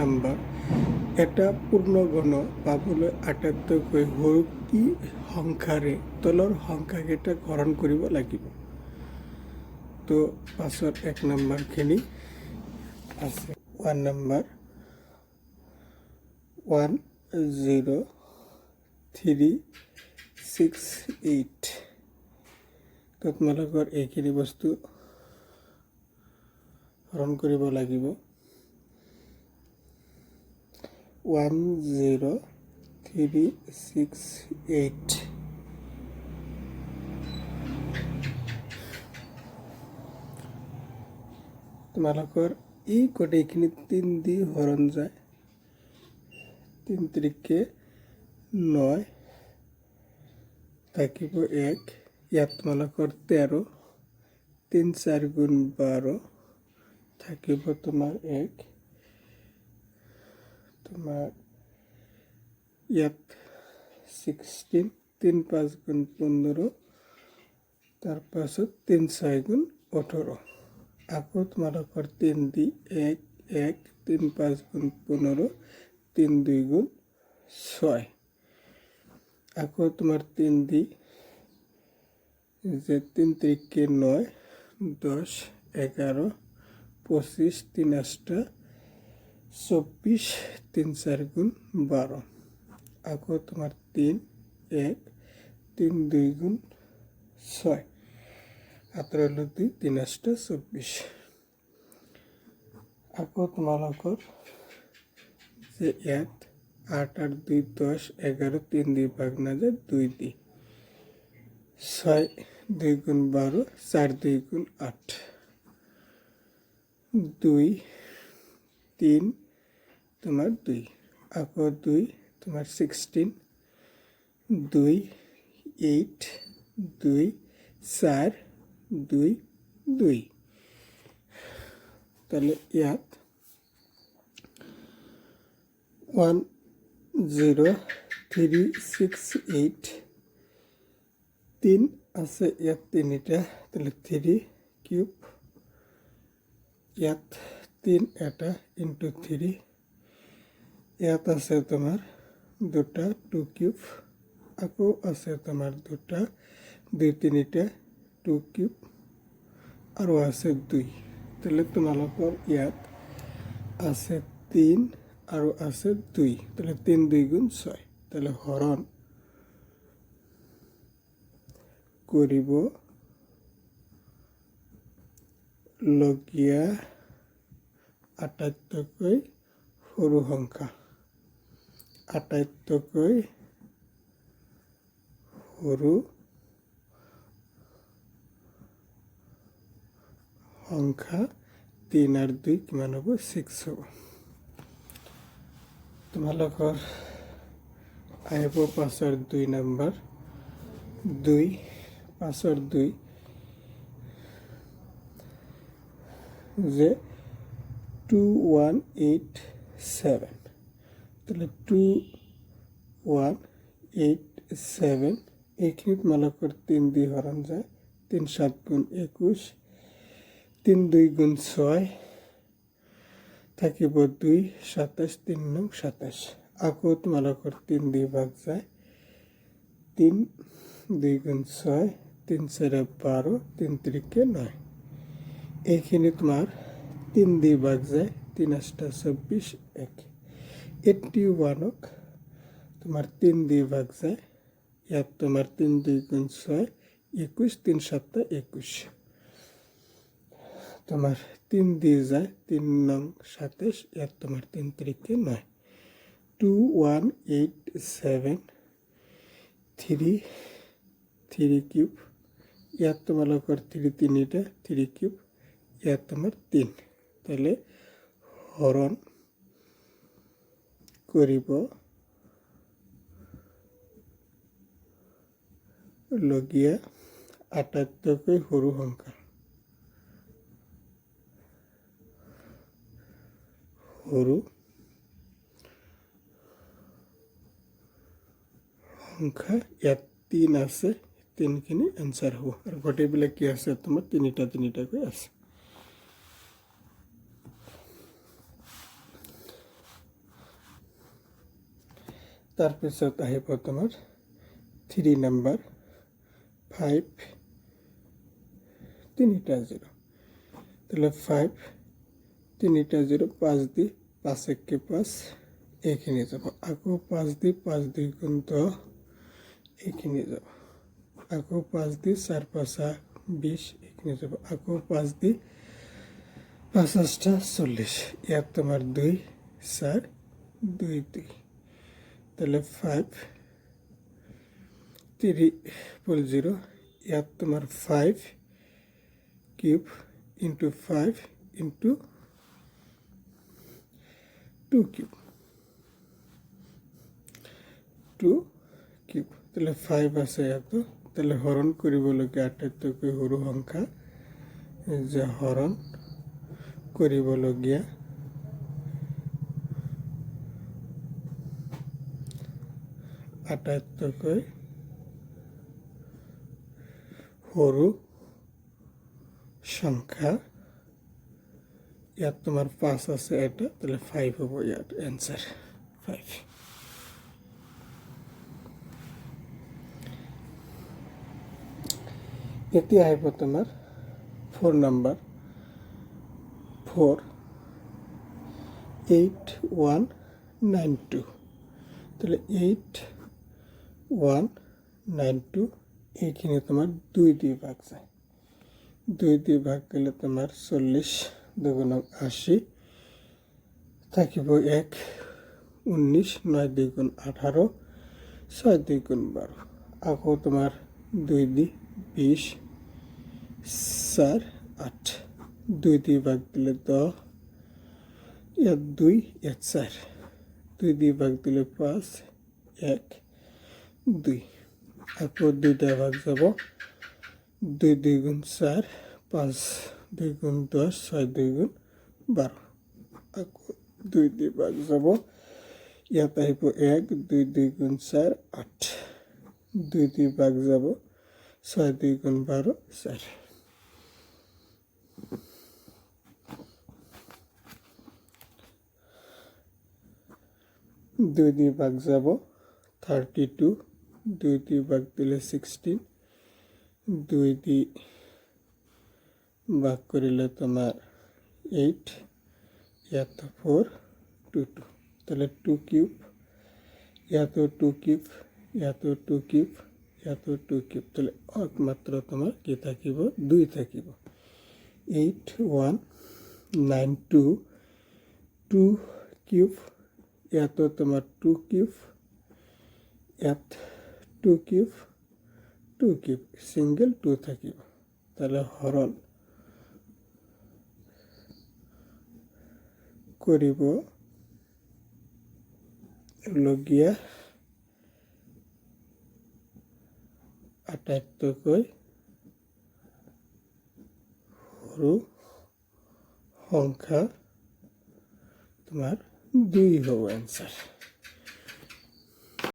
Number এটা পূৰ্ণগণ পাবলৈ আটাইতকৈ সৰু কি সংখ্যাৰে তলৰ সংখ্যাকেইটা হৰণ কৰিব লাগিব। তো পাছত 1 নম্বৰখিনি আছে 1 নম্বৰ 10368। তো তোমালোকৰ এইখিনি বস্তু হৰণ কৰিব লাগিব। 10368 তোমালোকৰ এই গোটেইখিনি 3 দি হৰণ যায়। 3 তিৰিকে 9 থাকিব 1। ইয়াত তোমালোকৰ 13 3 4 গুণ 12 থাকিব তোমাৰ 1। তোমাৰ ইয়াত 16 3 5 গুণ 15 তাৰপাছত 3 6 গুণ 18। আকৌ তোমালোকৰ 3 দি 1 1 3 5 গুণ 15 3 2 গুণ 6। আকৌ তোমাৰ 3 দি যে 3 তিৰিকে 9 10 11 25 3 8 24 3 4 গুণ 12। আকৌ তোমাৰ 3 1 3 2 গুণ 6 18 2 3 8 24। আকৌ তোমালোকৰ যে ইয়াত 8 8 2 10 11 3 দি ভাগ নাযায় 2 দি 6 2 গুণ 12 4 2 গুণ 8 2 3 তোমার 2। আকৌ 2 তোমার 16 2 8 2 4 2 2। তাহলে ইয়াত 10368 3 আছে ইয়াত 3টা। তাহলে 3 কিউব ইয়াত 3 এটা ইনটু 3। ইয়াত আছে তোমার 2টা 2 কিউব। আকৌ আছে তোমার 2টা 2 3টা 2 কিউব আৰু আছে 2। তাহলে তোমালোকৰ ইয়াত আছে 3 আৰু আছে 2। তাহলে 3 2 গুণ 6। তাহলে হৰণ কৰিব লগীয়া আটাইতকৈ সৰু সংখ্যা। আটাইতকৈ সৰু সংখ্যা 3 আৰু 2 কিমান হ'ব 6 হ'ব। তোমালোকৰ আহিব পাছৰ 2 নম্বৰ 2 পাছৰ 2 যে 2187। তাহলে 2187 এইখিনি তোমালোকৰ 3 দি হৰণ যায়। 3 7 গুণ 21 3 2 গুণ 6 থাকিব 2 27 3 9 27। আকৌ তোমালোকৰ 3 দি ভাগ যায়। 3 2 গুণ 6 3 4 12 3 তিরিকে 9। এইখিনি তোমাৰ 3 দি ভাগ যায়। 3 8 24 1। 81ক তোমার 3 দি ভাগ যায়। ইয়াত তোমার 3 2 গুণ 6 21 3 7 21। তোমার 3 দিয়ে যায় 3 9 27। ইয়াত তোমার 3 তিরিকে 9। 2187 3 3 কিউব। ইয়াত তোমালোকৰ 3 3টা 3 কিউব। ইয়াত তোমাৰ 3। তাহলে হৰণ কৰিব লগীয়া আটাইতকৈ সৰু সংখ্যা। সৰু সংখ্যা ইয়াত 3 আছে। 3খিনি এনসাৰ হ'ব আৰু গোটেইবিলাক কি আছে তোমাৰ 3টা 3টাকৈ আছে। তাৰ পিছত আহিব তোমাৰ 3 নাম্বাৰ 5 তিনিটা 0 তাহলে 5 তিনিটা 0 5 দি 5 একে 5 এইখিনি যাব আকৌ 5 দি 5 2 গুণ 10 এইখিনি যাব আকৌ 5 দি 4 5 20 এইখিনি যাব আকৌ 5 দি 5 40 ইয়াত তোমার 2 4 2 2 তাহলে 5 300 ইয়াত তোমার 5 cube into 5 into 2 cube 2 cube তাহলে 5 আছে এত তাহলে হরণ কৰিবলগীয়া আটাইতকৈ সৰু সংখ্যা যে হৰণ কৰিবলগীয়া আটাইতকৈ সৰু সংখ্যা ইয়াত তোমার 5 আছে এটা তাহলে 5 হবো ইয়াত অ্যান্সার 5 এটি আহিব তোমার 4 নাম্বার 4 8192 তাহলে 8192 এইখানে তোমার 2 দিয়ে ভাগ যায় 2 দিয়ে ভাগ গেলে তোমার 40 দুগুণ 80 থাকিব 1 19 9 দ্বিগুণ 18 6 দ্বিগুণ 12 আকৌ তোমার 2 দি 20 4 8 2 দিয়ে ভাগ দিলে 10 ইয়াত 2 ইয়াত 4 2 দিয়ে ভাগ দিলে 5 1 2 আকৌ 2 দিয়ে ভাগ যাব 2 দ্বিগুণ 4 5 দ্বিগুণ 10 6 দ্বিগুণ 12 আকৌ 2 দিয়ে ভাগ যাব ইয়াত আহিব 1 2 দ্বিগুণ 4 8 2 দিয়ে ভাগ যাব 6 দ্বিগুণ 12 4 2 দিয়ে ভাগ যাব 32 2 দিয়ে ভাগ দিলে 16 2 দিয়ে ভাগ করিলে তোমার 8 ইয়াত 4 2 2 তাহলে 2 কিউব ইয়াত 2 কিউব ইয়াত 2 কিউব ইয়াত 2 কিউব তাহলে একমাত্র তোমার কি থাকিব 2 থাকিব 8192 2 কিউব ইয়াত তোমার 2 কিউব ইয়াত 2 কিউব 2 কিউব সিঙ্গেল 2 থাকিব তাহলে হরণ করিব লগিয়া আটাইতকৈ সৰু সংখ্যা তোমাৰ 2 হব অ্যান্সাৰ